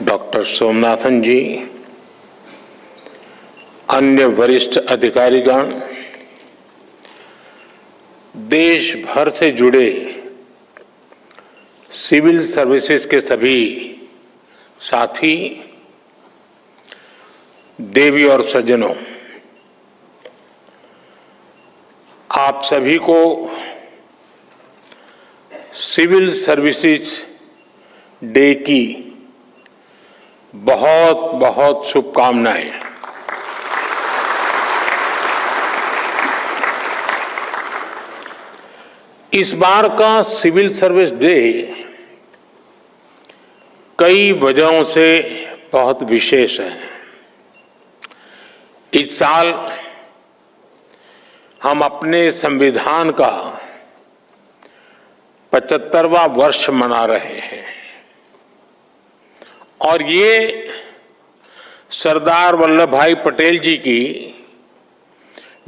Doctor Somanathan जी, अन्य वरिष्ठ अधिकारीगण, देश भर से जुड़े सिविल सर्विसेज के सभी साथी, देवी और सज्जनों, आप सभी को सिविल सर्विसेज डे की बहुत बहुत शुभकामनाएं। इस बार का सिविल सर्विस डे कई वजहों से बहुत विशेष है। इस साल हम अपने संविधान का 75वां वर्ष मना रहे हैं और ये सरदार वल्लभ भाई पटेल जी की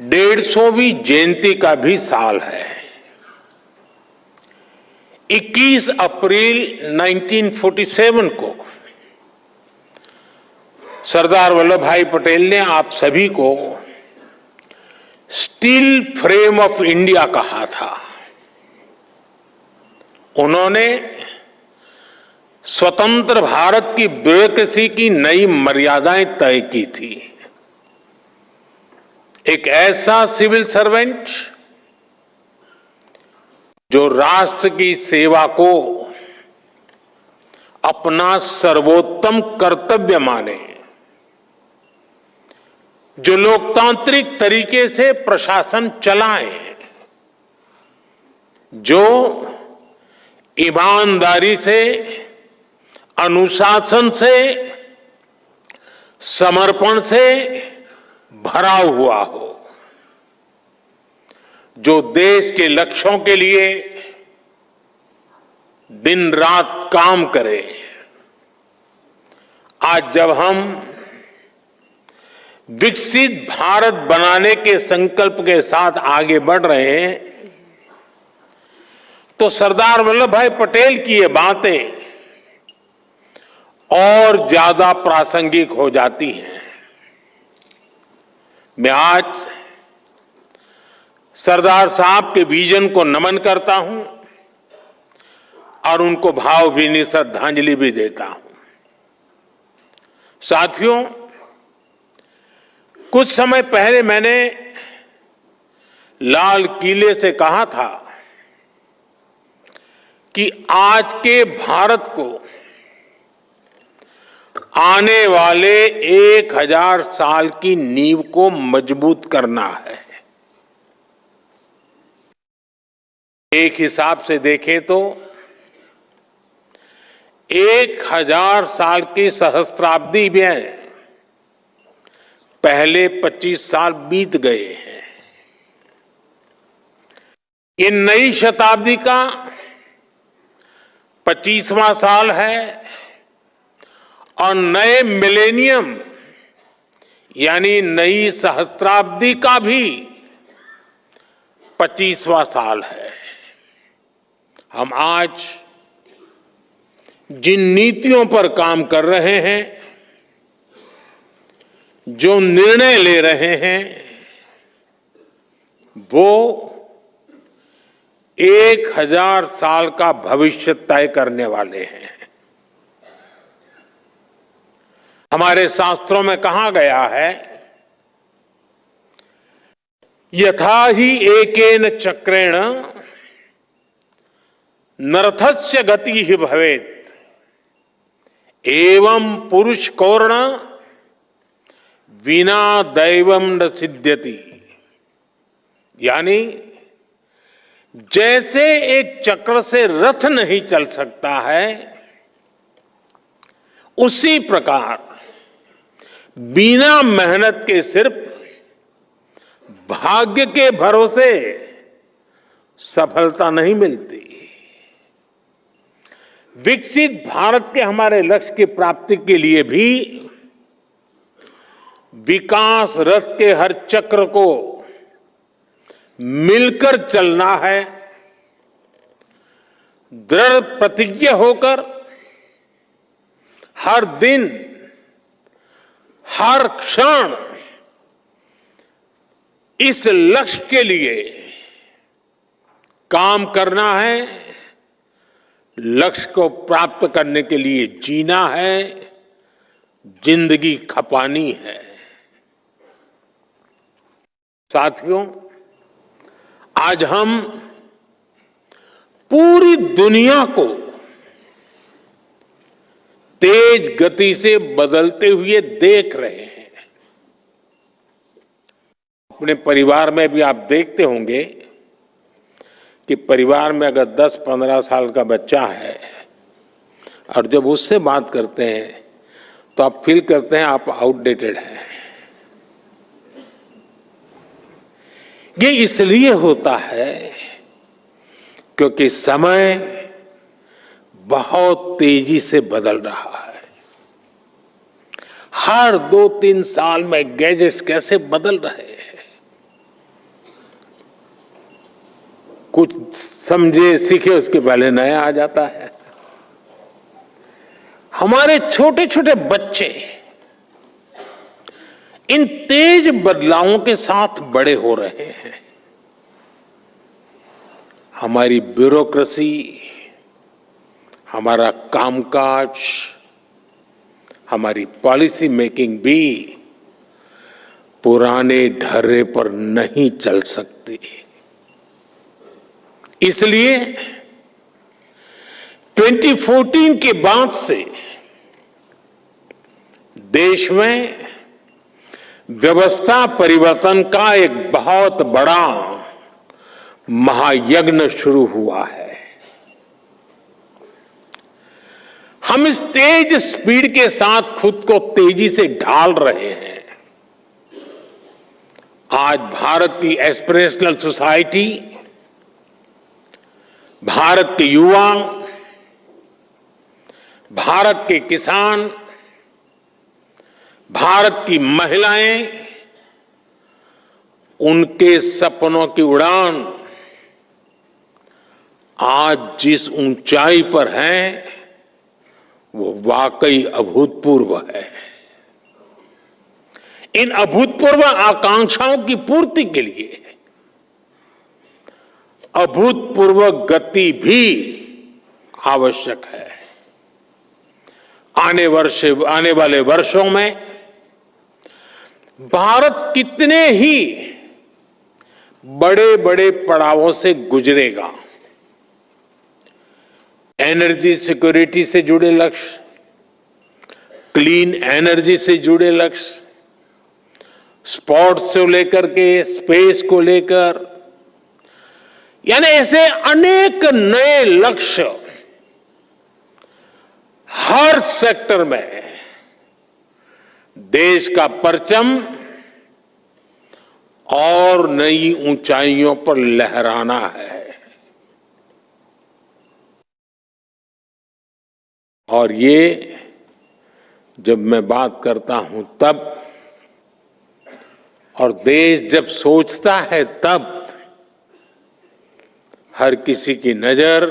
150वीं जयंती का भी साल है। 21 अप्रैल 1947 को सरदार वल्लभ भाई पटेल ने आप सभी को स्टील फ्रेम ऑफ इंडिया कहा था। उन्होंने स्वतंत्र भारत की ब्यूरोक्रेसी की नई मर्यादाएं तय की थी। एक ऐसा सिविल सर्वेंट जो राष्ट्र की सेवा को अपना सर्वोत्तम कर्तव्य माने, जो लोकतांत्रिक तरीके से प्रशासन चलाए, जो ईमानदारी से, अनुशासन से, समर्पण से भरा हुआ हो, जो देश के लक्ष्यों के लिए दिन रात काम करे। आज जब हम विकसित भारत बनाने के संकल्प के साथ आगे बढ़ रहे हैं, तो सरदार वल्लभ भाई पटेल की ये बातें और ज्यादा प्रासंगिक हो जाती हैं। मैं आज सरदार साहब के विजन को नमन करता हूं और उनको भावभीनी श्रद्धांजलि भी देता हूं। साथियों, कुछ समय पहले मैंने लाल किले से कहा था कि आज के भारत को आने वाले 1000 साल की नींव को मजबूत करना है। एक हिसाब से देखें तो 1000 साल की सहस्त्राब्दी में पहले 25 साल बीत गए हैं। ये नई शताब्दी का 25वां साल है और नए मिलेनियम यानी नई सहस्त्राब्दी का भी 25वां साल है। हम आज जिन नीतियों पर काम कर रहे हैं, जो निर्णय ले रहे हैं, वो 1000 साल का भविष्य तय करने वाले हैं। हमारे शास्त्रों में कहा गया है, यथा ही एकेन चक्रेण नरथस्य गति ही भवेत् एवं पुरुष कौर्ण विना दैवम न सिद्ध्यति। यानी जैसे एक चक्र से रथ नहीं चल सकता है, उसी प्रकार बिना मेहनत के सिर्फ भाग्य के भरोसे सफलता नहीं मिलती। विकसित भारत के हमारे लक्ष्य की प्राप्ति के लिए भी विकास रथ के हर चक्र को मिलकर चलना है। दृढ़ प्रतिज्ञ होकर हर दिन, हर क्षण इस लक्ष्य के लिए काम करना है, लक्ष्य को प्राप्त करने के लिए जीना है, जिंदगी खपानी है। साथियों, आज हम पूरी दुनिया को तेज गति से बदलते हुए देख रहे हैं। अपने परिवार में भी आप देखते होंगे कि परिवार में अगर 10-15 साल का बच्चा है और जब उससे बात करते हैं तो आप फील करते हैं आप आउटडेटेड हैं। ये इसलिए होता है क्योंकि समय बहुत तेजी से बदल रहा है। हर 2-3 साल में गैजेट्स कैसे बदल रहे हैं, कुछ समझे सीखे उसके पहले नया आ जाता है। हमारे छोटे छोटे बच्चे इन तेज बदलावों के साथ बड़े हो रहे हैं। हमारी ब्यूरोक्रेसी, हमारा कामकाज, हमारी पॉलिसी मेकिंग भी पुराने ढर्रे पर नहीं चल सकती। इसलिए 2014 के बाद से देश में व्यवस्था परिवर्तन का एक बहुत बड़ा महायज्ञ शुरू हुआ है। हम इस तेज स्पीड के साथ खुद को तेजी से ढाल रहे हैं। आज भारत की एस्पिरेशनल सोसाइटी, भारत के युवा, भारत के किसान, भारत की महिलाएं, उनके सपनों की उड़ान आज जिस ऊंचाई पर है वो वाकई अभूतपूर्व है। इन अभूतपूर्व आकांक्षाओं की पूर्ति के लिए अभूतपूर्व गति भी आवश्यक है। आने वाले वर्षों में भारत कितने ही बड़े बड़े पड़ावों से गुजरेगा। एनर्जी सिक्योरिटी से जुड़े लक्ष्य, क्लीन एनर्जी से जुड़े लक्ष्य, स्पोर्ट्स से लेकर के स्पेस को लेकर, यानी ऐसे अनेक नए लक्ष्य हर सेक्टर में देश का परचम और नई ऊंचाइयों पर लहराना है। और ये जब मैं बात करता हूं तब, और देश जब सोचता है तब, हर किसी की नजर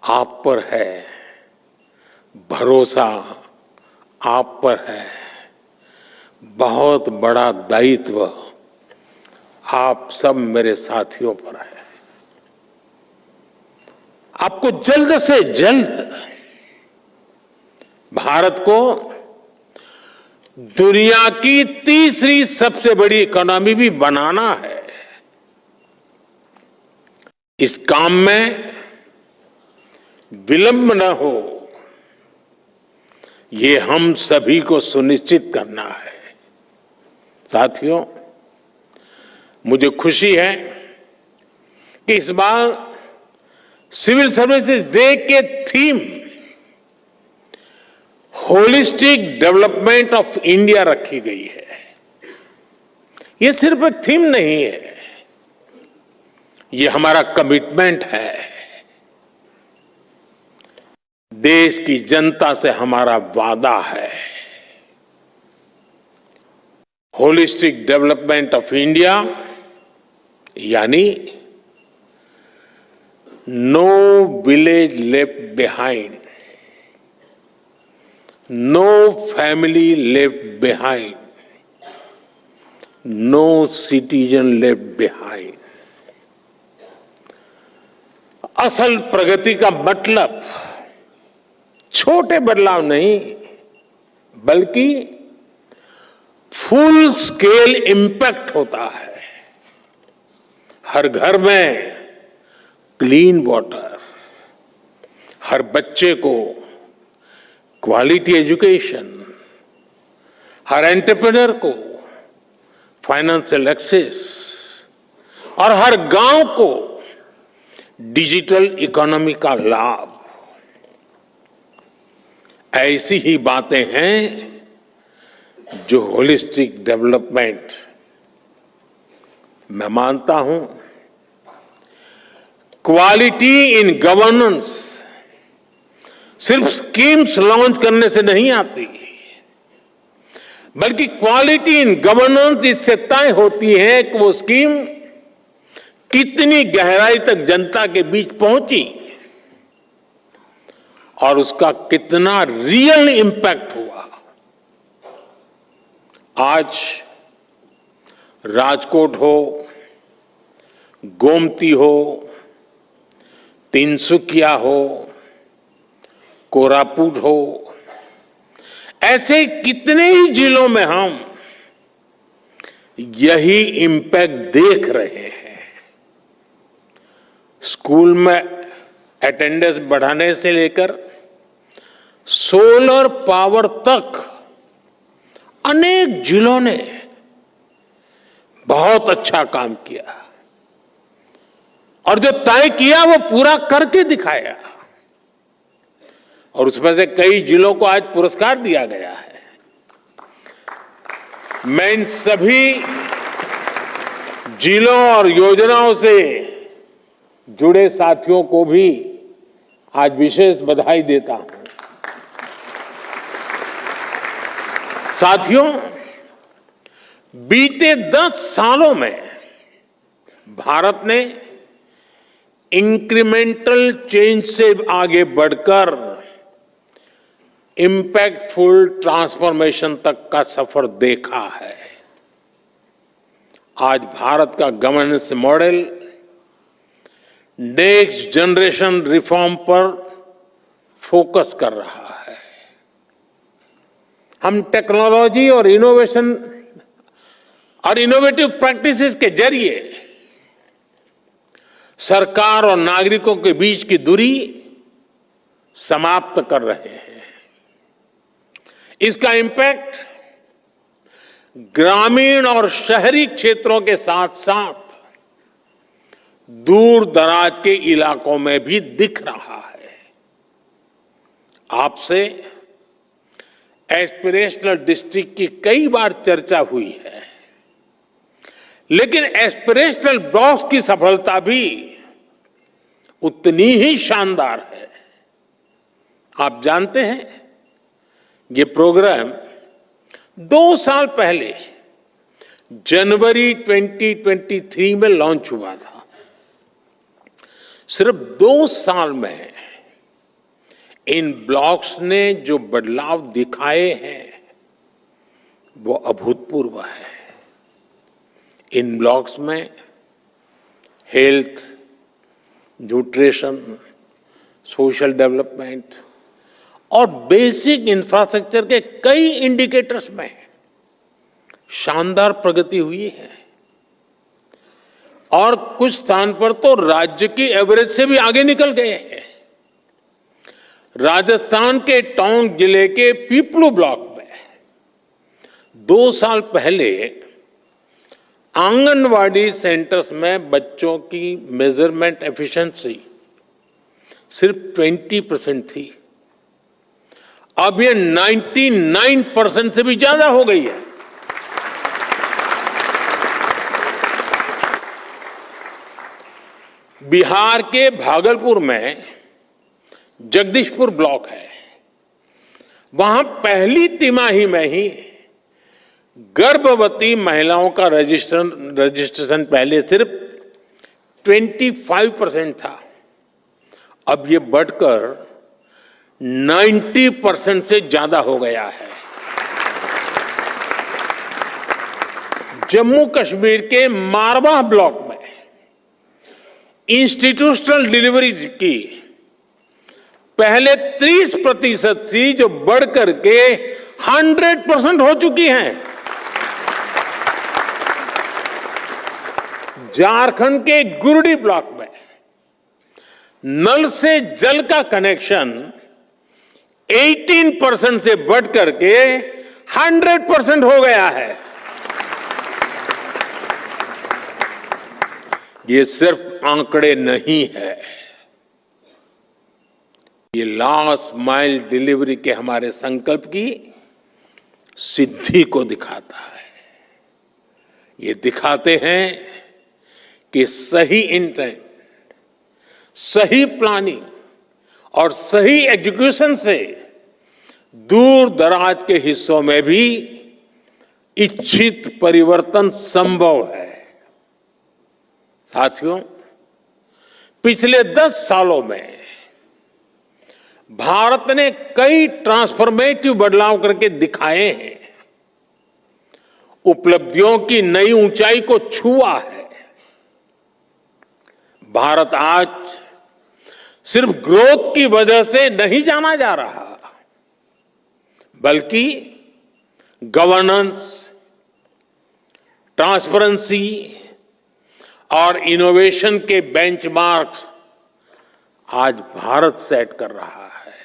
आप पर है, भरोसा आप पर है, बहुत बड़ा दायित्व आप सब मेरे साथियों पर है। आपको जल्द से जल्द भारत को दुनिया की तीसरी सबसे बड़ी इकोनॉमी भी बनाना है। इस काम में विलंब न हो, ये हम सभी को सुनिश्चित करना है। साथियों, मुझे खुशी है कि इस बार सिविल सर्विसेज डे के theme holistic development of India रखी गई है। ये सिर्फ एक थीम नहीं है, ये हमारा कमिटमेंट है। देश की जनता से हमारा वादा है। होलिस्टिक डेवलपमेंट ऑफ इंडिया यानी no village left behind, no family left behind, no citizen left behind. असल प्रगति का मतलब छोटे बदलाव नहीं, बल्कि फुल स्केल इंपैक्ट होता है। हर घर में क्लीन वाटर, हर बच्चे को क्वालिटी एजुकेशन, हर एंटरप्रेन्योर को फाइनेंशियल एक्सेस और हर गांव को डिजिटल इकोनॉमी का लाभ। ऐसी ही बातें हैं जो होलिस्टिक डेवलपमेंट, मैं मानता हूं क्वालिटी इन गवर्नेंस सिर्फ स्कीम्स लॉन्च करने से नहीं आती, बल्कि क्वालिटी इन गवर्नेंस इससे तय होती है कि वो स्कीम कितनी गहराई तक जनता के बीच पहुंची और उसका कितना रियल इंपैक्ट हुआ। आज राजकोट हो, गोमती हो, तिनसुकिया हो, कोरापुट हो, ऐसे कितने ही जिलों में हम यही इंपैक्ट देख रहे हैं। स्कूल में अटेंडेंस बढ़ाने से लेकर सोलर पावर तक अनेक जिलों ने बहुत अच्छा काम किया और जो तय किया वो पूरा करके दिखाया, और उसमें से कई जिलों को आज पुरस्कार दिया गया है। मैं इन सभी जिलों और योजनाओं से जुड़े साथियों को भी आज विशेष बधाई देता हूं। साथियों, बीते 10 सालों में भारत ने इंक्रीमेंटल चेंज से आगे बढ़कर इंपैक्टफुल ट्रांसफॉर्मेशन तक का सफर देखा है। आज भारत का governance model next generation reform पर फोकस कर रहा है। हम टेक्नोलॉजी और इनोवेशन और इनोवेटिव प्रैक्टिसेस के जरिए सरकार और नागरिकों के बीच की दूरी समाप्त कर रहे हैं। इसका इंपैक्ट ग्रामीण और शहरी क्षेत्रों के साथ साथ दूर दराज के इलाकों में भी दिख रहा है। आपसे एस्पिरेशनल डिस्ट्रिक्ट की कई बार चर्चा हुई है, लेकिन एस्पिरेशनल ब्लॉक्स की सफलता भी उतनी ही शानदार है। आप जानते हैं, ये प्रोग्राम 2 साल पहले जनवरी 2023 में लॉन्च हुआ था। सिर्फ 2 साल में इन ब्लॉक्स ने जो बदलाव दिखाए हैं वो अभूतपूर्व है। इन ब्लॉक्स में हेल्थ, न्यूट्रिशन, सोशल डेवलपमेंट और बेसिक इंफ्रास्ट्रक्चर के कई इंडिकेटर्स में शानदार प्रगति हुई है और कुछ स्थान पर तो राज्य की एवरेज से भी आगे निकल गए हैं। राजस्थान के टोंक जिले के पीपलू ब्लॉक में 2 साल पहले आंगनवाड़ी सेंटर्स में बच्चों की मेजरमेंट एफिशिएंसी सिर्फ 20% थी। अब ये 99% से भी ज्यादा हो गई है। बिहार के भागलपुर में जगदीशपुर ब्लॉक है। वहां पहली तिमाही में ही गर्भवती महिलाओं का रजिस्ट्रेशन पहले सिर्फ 25% था, अब ये बढ़कर 90% से ज्यादा हो गया है। जम्मू कश्मीर के मारवाह ब्लॉक में इंस्टीट्यूशनल डिलीवरी की पहले 30% थी, जो बढ़कर के 100% हो चुकी हैं। झारखंड के गुरडी ब्लॉक में नल से जल का कनेक्शन 18% से बढ़कर के 100% हो गया है। ये सिर्फ आंकड़े नहीं है, ये लास्ट माइल डिलीवरी के हमारे संकल्प की सिद्धि को दिखाता है। ये दिखाते हैं कि सही इंटेंट, सही प्लानिंग और सही एग्जीक्यूशन से दूर दराज के हिस्सों में भी इच्छित परिवर्तन संभव है। साथियों, पिछले 10 सालों में भारत ने कई ट्रांसफॉर्मेटिव बदलाव करके दिखाए हैं, उपलब्धियों की नई ऊंचाई को छुआ है। भारत आज सिर्फ ग्रोथ की वजह से नहीं जाना जा रहा, बल्कि गवर्नेंस, ट्रांसपेरेंसी और इनोवेशन के बेंचमार्क्स आज भारत सेट कर रहा है।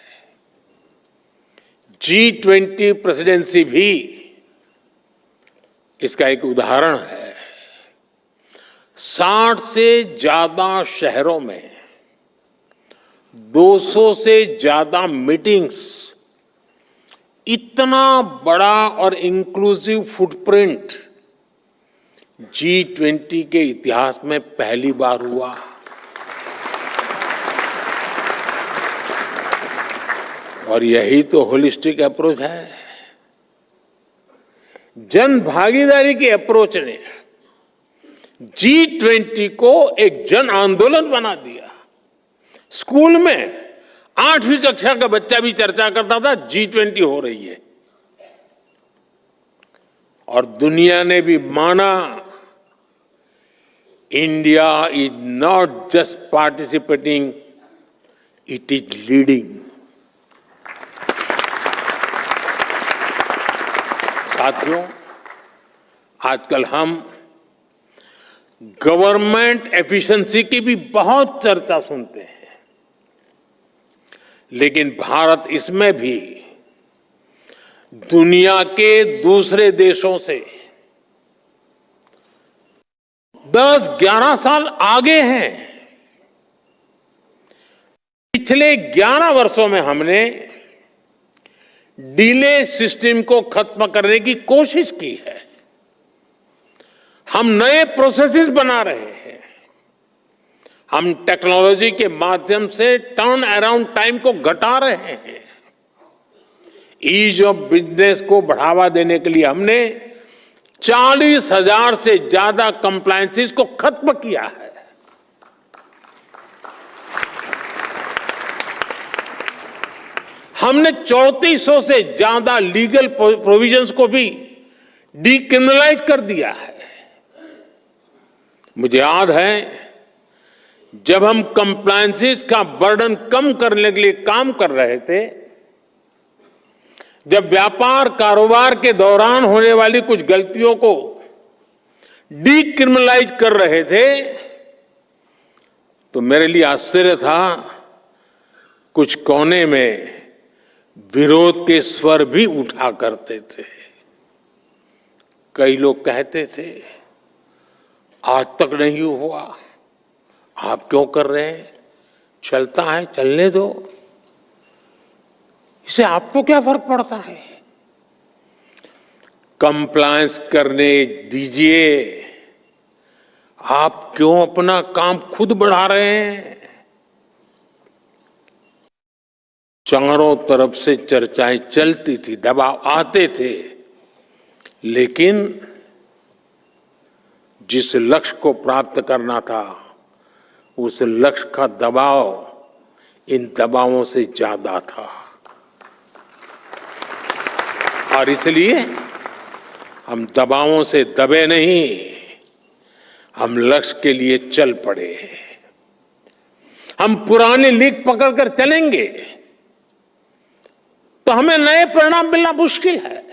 G20 प्रेसिडेंसी भी इसका एक उदाहरण है। 60 से ज्यादा शहरों में 200 से ज्यादा मीटिंग्स, इतना बड़ा और इंक्लूसिव फुटप्रिंट G20 के इतिहास में पहली बार हुआ। और यही तो होलिस्टिक अप्रोच है। जन भागीदारी की अप्रोच ने G20 को एक जन आंदोलन बना दिया। स्कूल में 8वीं कक्षा का बच्चा भी चर्चा करता था G20 हो रही है, और दुनिया ने भी माना India is not just participating, it is leading. साथियों, आजकल हम गवर्नमेंट एफिशिएंसी की भी बहुत चर्चा सुनते हैं, लेकिन भारत इसमें भी दुनिया के दूसरे देशों से 10-11 साल आगे हैं। पिछले 11 वर्षों में हमने डिले सिस्टम को खत्म करने की कोशिश की है। हम नए प्रोसेसेस बना रहे हैं। हम टेक्नोलॉजी के माध्यम से टर्न अराउंड टाइम को घटा रहे हैं। ईज ऑफ बिजनेस को बढ़ावा देने के लिए हमने 40,000 से ज्यादा कंप्लायंसेस को खत्म किया है। हमने 3400 से ज्यादा लीगल प्रोविजंस को भी डीक्रिमिनलाइज कर दिया है। मुझे याद है, जब हम कंप्लायंसेस का बर्डन कम करने के लिए काम कर रहे थे, जब व्यापार कारोबार के दौरान होने वाली कुछ गलतियों को डीक्रिमिनलाइज कर रहे थे, तो मेरे लिए आश्चर्य था, कुछ कोने में विरोध के स्वर भी उठा करते थे। कई लोग कहते थे, आज तक नहीं हुआ, आप क्यों कर रहे हैं, चलता है चलने दो, इससे आपको क्या फर्क पड़ता है, कंप्लायंस करने दीजिए, आप क्यों अपना काम खुद बढ़ा रहे हैं। चारों तरफ से चर्चाएं चलती थी, दबाव आते थे, लेकिन जिस लक्ष्य को प्राप्त करना था, उस लक्ष्य का दबाव इन दबावों से ज्यादा था। और इसलिए हम दबावों से दबे नहीं, हम लक्ष्य के लिए चल पड़े। हम पुरानी लीक पकड़कर चलेंगे तो हमें नए परिणाम मिलना मुश्किल है।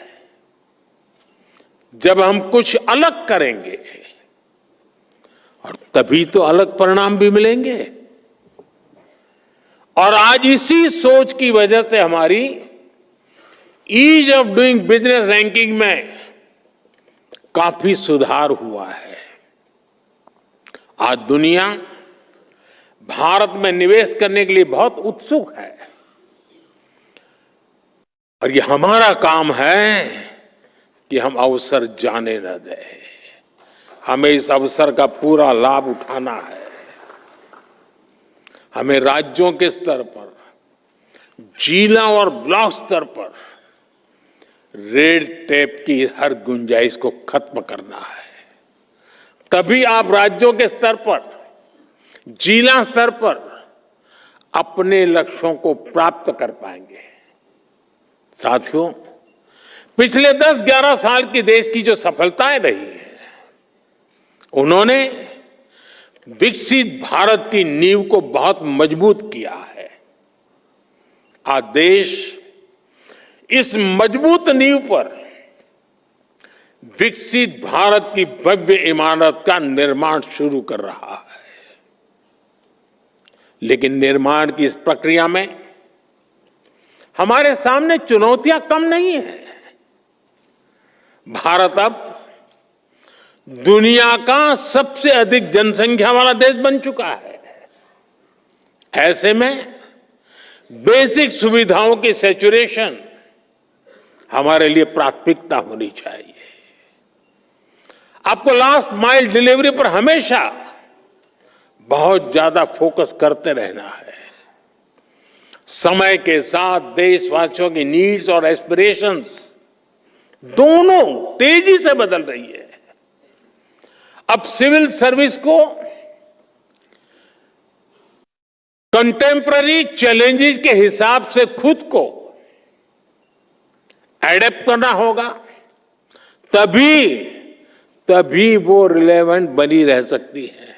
जब हम कुछ अलग करेंगे और तभी तो अलग परिणाम भी मिलेंगे। और आज इसी सोच की वजह से हमारी ease of doing business ranking में काफी सुधार हुआ है। आज दुनिया भारत में निवेश करने के लिए बहुत उत्सुक है और ये हमारा काम है कि हम अवसर जाने न दें। हमें इस अवसर का पूरा लाभ उठाना है। हमें राज्यों के स्तर पर, जिला और ब्लॉक स्तर पर रेड टेप की हर गुंजाइश को खत्म करना है। तभी आप राज्यों के स्तर पर, जिला स्तर पर अपने लक्ष्यों को प्राप्त कर पाएंगे। साथियों, पिछले 10-11 साल की देश की जो सफलताएं रही है, उन्होंने विकसित भारत की नींव को बहुत मजबूत किया है। आज देश इस मजबूत नींव पर विकसित भारत की भव्य इमारत का निर्माण शुरू कर रहा है। लेकिन निर्माण की इस प्रक्रिया में हमारे सामने चुनौतियां कम नहीं है। भारत अब दुनिया का सबसे अधिक जनसंख्या वाला देश बन चुका है। ऐसे में बेसिक सुविधाओं की सैचुरेशन हमारे लिए प्राथमिकता होनी चाहिए। आपको लास्ट माइल डिलीवरी पर हमेशा बहुत ज्यादा फोकस करते रहना है। समय के साथ देशवासियों की नीड्स और एस्पिरेशंस दोनों तेजी से बदल रही है। अब सिविल सर्विस को कंटेम्पररी चैलेंजेस के हिसाब से खुद को एडेप्ट करना होगा, तभी वो रिलेवेंट बनी रह सकती है।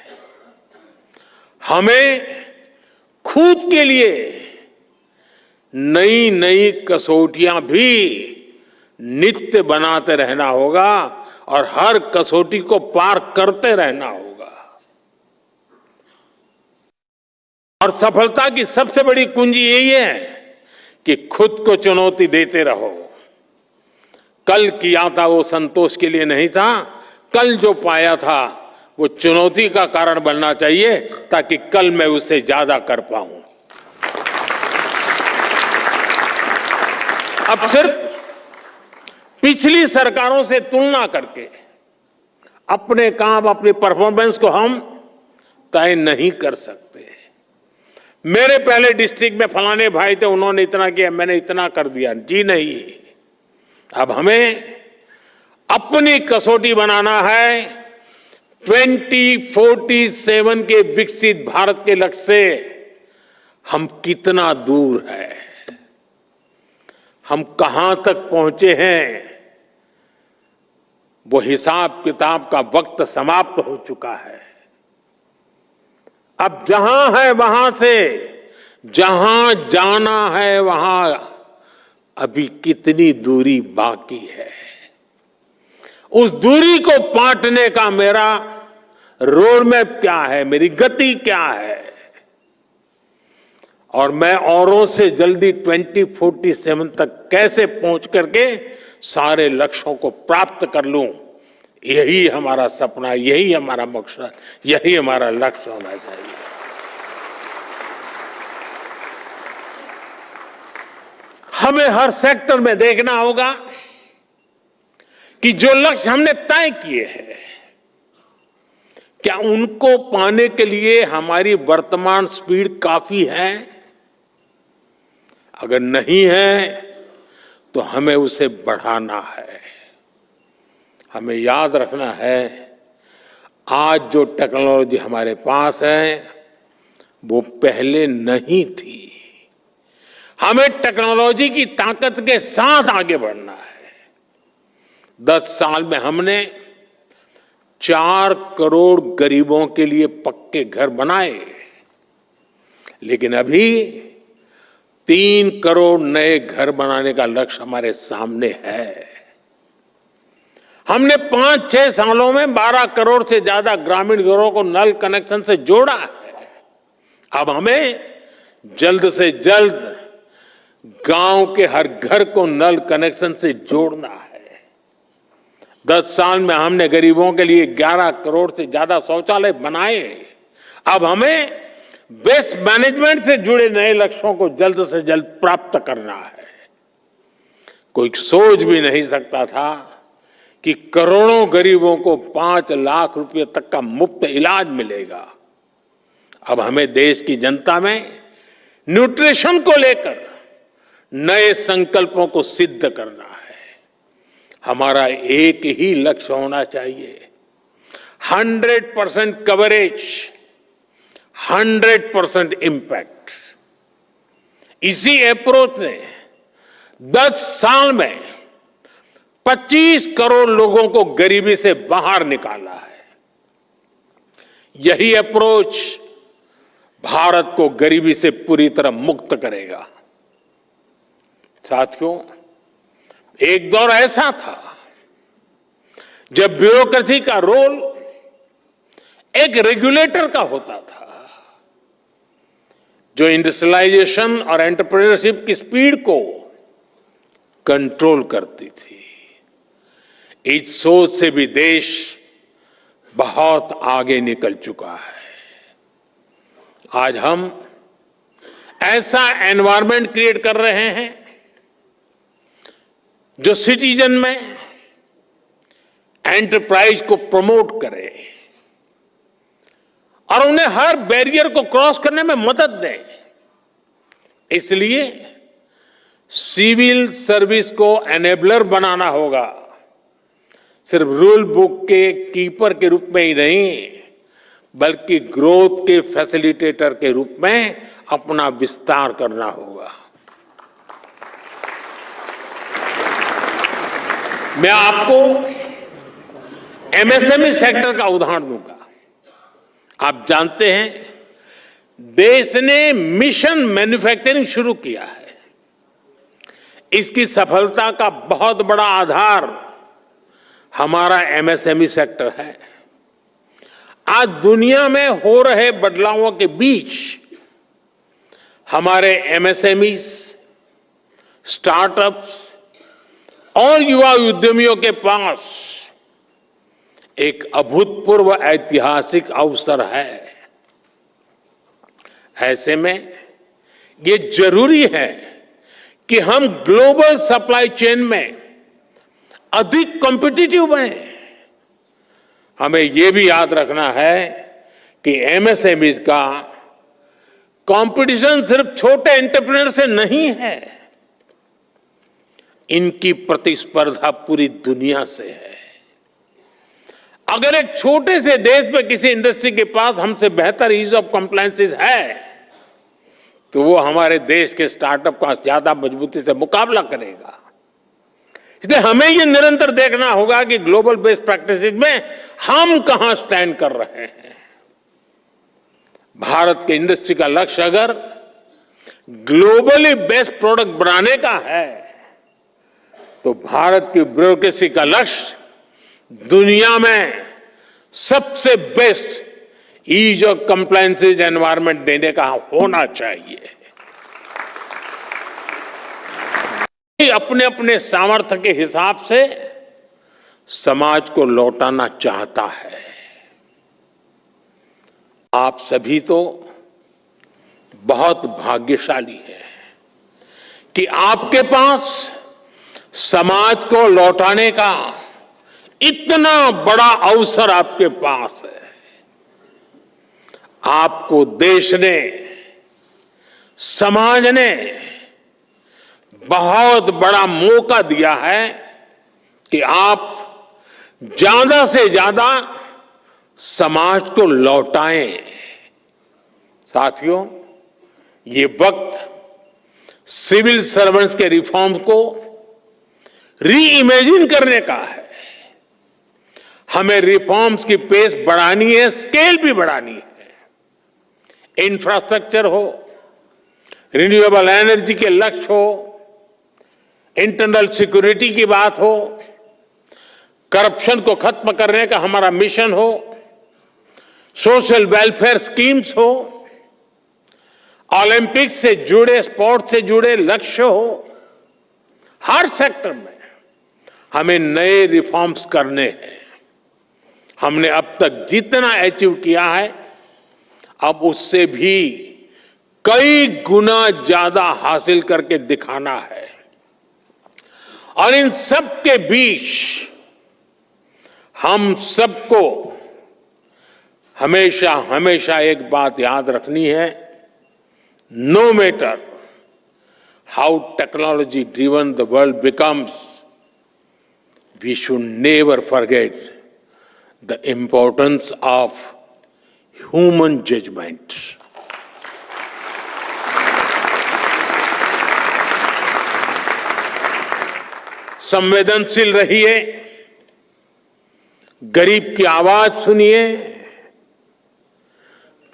हमें खुद के लिए नई नई कसौटियां भी नित्य बनाते रहना होगा और हर कसौटी को पार करते रहना होगा। और सफलता की सबसे बड़ी कुंजी यही है कि खुद को चुनौती देते रहो। कल किया था वो संतोष के लिए नहीं था, कल जो पाया था वो चुनौती का कारण बनना चाहिए ताकि कल मैं उससे ज्यादा कर पाऊं। अब सिर्फ पिछली सरकारों से तुलना करके अपने काम, अपनी परफॉर्मेंस को हम तय नहीं कर सकते। मेरे पहले डिस्ट्रिक्ट में फलाने भाई थे, उन्होंने इतना किया, मैंने इतना कर दिया, जी नहीं। अब हमें अपनी कसौटी बनाना है 2047 के विकसित भारत के लक्ष्य से हम कितना दूर है, हम कहां तक पहुंचे हैं। वो हिसाब किताब का वक्त समाप्त हो चुका है। अब जहां है वहां से जहां जाना है वहां अभी कितनी दूरी बाकी है। उस दूरी को पाटने का मेरा रोड मैप क्या है, मेरी गति क्या है, और मैं औरों से जल्दी 2047 तक कैसे पहुंच करके सारे लक्ष्यों को प्राप्त कर लूं, यही हमारा सपना, यही हमारा मकसद, यही हमारा लक्ष्य होना चाहिए। हमें हर सेक्टर में देखना होगा कि जो लक्ष्य हमने तय किए हैं, क्या उनको पाने के लिए हमारी वर्तमान स्पीड काफी है। अगर नहीं है तो हमें उसे बढ़ाना है। हमें याद रखना है, आज जो टेक्नोलॉजी हमारे पास है वो पहले नहीं थी। हमें टेक्नोलॉजी की ताकत के साथ आगे बढ़ना है। 10 साल में हमने 4 करोड़ गरीबों के लिए पक्के घर बनाए, लेकिन अभी 3 करोड़ नए घर बनाने का लक्ष्य हमारे सामने है। हमने 5-6 सालों में 12 करोड़ से ज्यादा ग्रामीण घरों को नल कनेक्शन से जोड़ा है। अब हमें जल्द से जल्द गांव के हर घर को नल कनेक्शन से जोड़ना है। 10 साल में हमने गरीबों के लिए 11 करोड़ से ज्यादा शौचालय बनाए। अब हमें वेस्ट मैनेजमेंट से जुड़े नए लक्ष्यों को जल्द से जल्द प्राप्त करना है। कोई सोच भी नहीं सकता था कि करोड़ों गरीबों को 5 लाख रुपए तक का मुफ्त इलाज मिलेगा। अब हमें देश की जनता में न्यूट्रिशन को लेकर नए संकल्पों को सिद्ध करना है। हमारा एक ही लक्ष्य होना चाहिए, 100% कवरेज, 100% इम्पैक्ट। इसी अप्रोच ने 10 साल में 25 करोड़ लोगों को गरीबी से बाहर निकाला है। यही अप्रोच भारत को गरीबी से पूरी तरह मुक्त करेगा। साथियों, एक दौर ऐसा था जब ब्यूरोक्रेसी का रोल एक रेगुलेटर का होता था, जो इंडस्ट्रियलाइजेशन और एंटरप्रेन्योरशिप की स्पीड को कंट्रोल करती थी। इस सोच से भी देश बहुत आगे निकल चुका है। आज हम ऐसा एनवायरनमेंट क्रिएट कर रहे हैं जो सिटीजन में एंटरप्राइज को प्रमोट करे और उन्हें हर बैरियर को क्रॉस करने में मदद दे। इसलिए सिविल सर्विस को एनेबलर बनाना होगा, सिर्फ रूल बुक के कीपर के रूप में ही नहीं, बल्कि ग्रोथ के फैसिलिटेटर के रूप में अपना विस्तार करना होगा। मैं आपको एमएसएमई सेक्टर का उदाहरण दूंगा। आप जानते हैं, देश ने मिशन मैन्युफैक्चरिंग शुरू किया है। इसकी सफलता का बहुत बड़ा आधार हमारा एमएसएमई सेक्टर है। आज दुनिया में हो रहे बदलावों के बीच हमारे एमएसएमई, स्टार्टअप्स और युवा उद्यमियों के पास एक अभूतपूर्व ऐतिहासिक अवसर है। ऐसे में ये जरूरी है कि हम ग्लोबल सप्लाई चेन में अधिक कॉम्पिटिटिव बने। हमें यह भी याद रखना है कि एमएसएमईज का कंपटीशन सिर्फ छोटे एंटरप्रेन्योर से नहीं है, इनकी प्रतिस्पर्धा पूरी दुनिया से है। अगर एक छोटे से देश में किसी इंडस्ट्री के पास हमसे बेहतर ईज ऑफ कंप्लायंसेस है, तो वो हमारे देश के स्टार्टअप का ज्यादा मजबूती से मुकाबला करेगा। इसलिए हमें ये निरंतर देखना होगा कि ग्लोबल बेस्ट प्रैक्टिसेस में हम कहां स्टैंड कर रहे हैं। भारत के इंडस्ट्री का लक्ष्य अगर ग्लोबली बेस्ट प्रोडक्ट बनाने का है, तो भारत की ब्यूरोक्रेसी का लक्ष्य दुनिया में सबसे best ease of compliances environment देने का होना चाहिए। अपने अपने सामर्थ्य के हिसाब से समाज को लौटाना चाहता है। आप सभी तो बहुत भाग्यशाली हैं कि आपके पास समाज को लौटाने का इतना बड़ा अवसर आपके पास है। आपको देश ने, समाज ने बहुत बड़ा मौका दिया है कि आप ज्यादा से ज्यादा समाज को लौटाएं। साथियों, ये वक्त सिविल सर्वेंट्स के रिफॉर्म्स को री इमेजिन करने का है। हमें रिफॉर्म्स की पेस बढ़ानी है, स्केल भी बढ़ानी है। इंफ्रास्ट्रक्चर हो, रिन्यूएबल एनर्जी के लक्ष्य हो, इंटरनल सिक्योरिटी की बात हो, करप्शन को खत्म करने का हमारा मिशन हो, सोशल वेलफेयर स्कीम्स हो, ओलंपिक्स से जुड़े, स्पोर्ट्स से जुड़े लक्ष्य हो, हर सेक्टर में हमें नए रिफॉर्म्स करने हैं। हमने अब तक जितना अचीव किया है, अब उससे भी कई गुना ज्यादा हासिल करके दिखाना है। और इन सब के बीच हम सबको हमेशा हमेशा एक बात याद रखनी है, no matter how technology driven the world becomes, we should never forget the importance of human judgment. संवेदनशील रहिए, गरीब की आवाज सुनिए,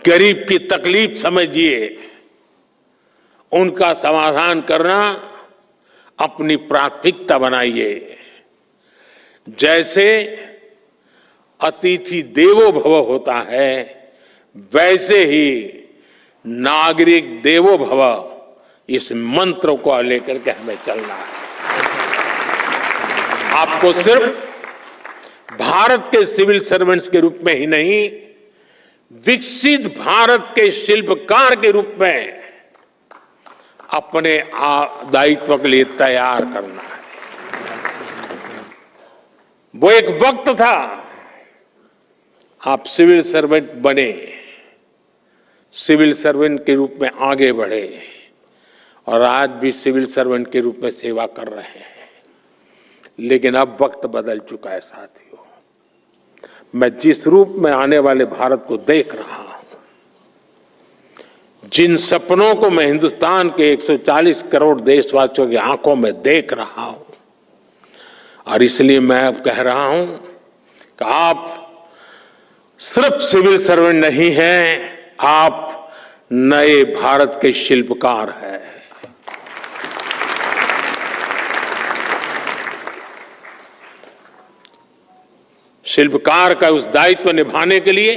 गरीब की तकलीफ समझिए, उनका समाधान करना अपनी प्राथमिकता बनाइए। जैसे अतिथि देवो भव होता है, वैसे ही नागरिक देवो भव, इस मंत्र को लेकर के हमें चलना है। आपको सिर्फ भारत के सिविल सर्वेंट्स के रूप में ही नहीं, विकसित भारत के शिल्पकार के रूप में अपने दायित्व के लिए तैयार करना है। वो एक वक्त था, आप सिविल सर्वेंट बने, सिविल सर्वेंट के रूप में आगे बढ़े, और आज भी सिविल सर्वेंट के रूप में सेवा कर रहे हैं। लेकिन अब वक्त बदल चुका है साथियों। मैं जिस रूप में आने वाले भारत को देख रहा हूं, जिन सपनों को मैं हिंदुस्तान के 140 करोड़ देशवासियों की आंखों में देख रहा हूं, और इसलिए मैं अब कह रहा हूं कि आप सिर्फ सिविल सर्वेंट नहीं हैं, आप नए भारत के शिल्पकार हैं। शिल्पकार का उस दायित्व निभाने के लिए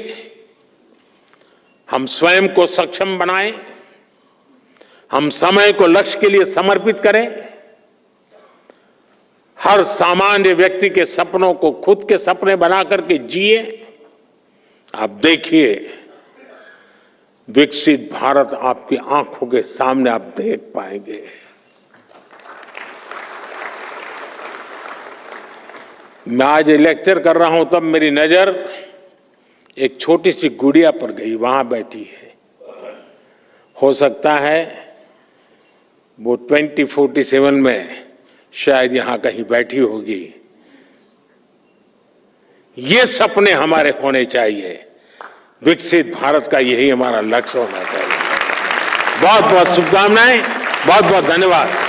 हम स्वयं को सक्षम बनाएं, हम समय को लक्ष्य के लिए समर्पित करें, हर सामान्य व्यक्ति के सपनों को खुद के सपने बना करके जिए। आप देखिए, विकसित भारत आपकी आंखों के सामने आप देख पाएंगे। मैं आज लेक्चर कर रहा हूं, तब मेरी नजर एक छोटी सी गुड़िया पर गई, वहां बैठी है। हो सकता है वो 2047 में शायद यहां कहीं बैठी होगी। ये सपने हमारे होने चाहिए, विकसित भारत का यही हमारा लक्ष्य होना चाहिए। बहुत बहुत शुभकामनाएं, बहुत बहुत धन्यवाद।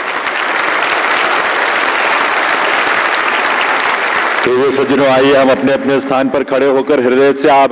तो ये सज्जनों, आइए हम अपने अपने स्थान पर खड़े होकर हृदय से आप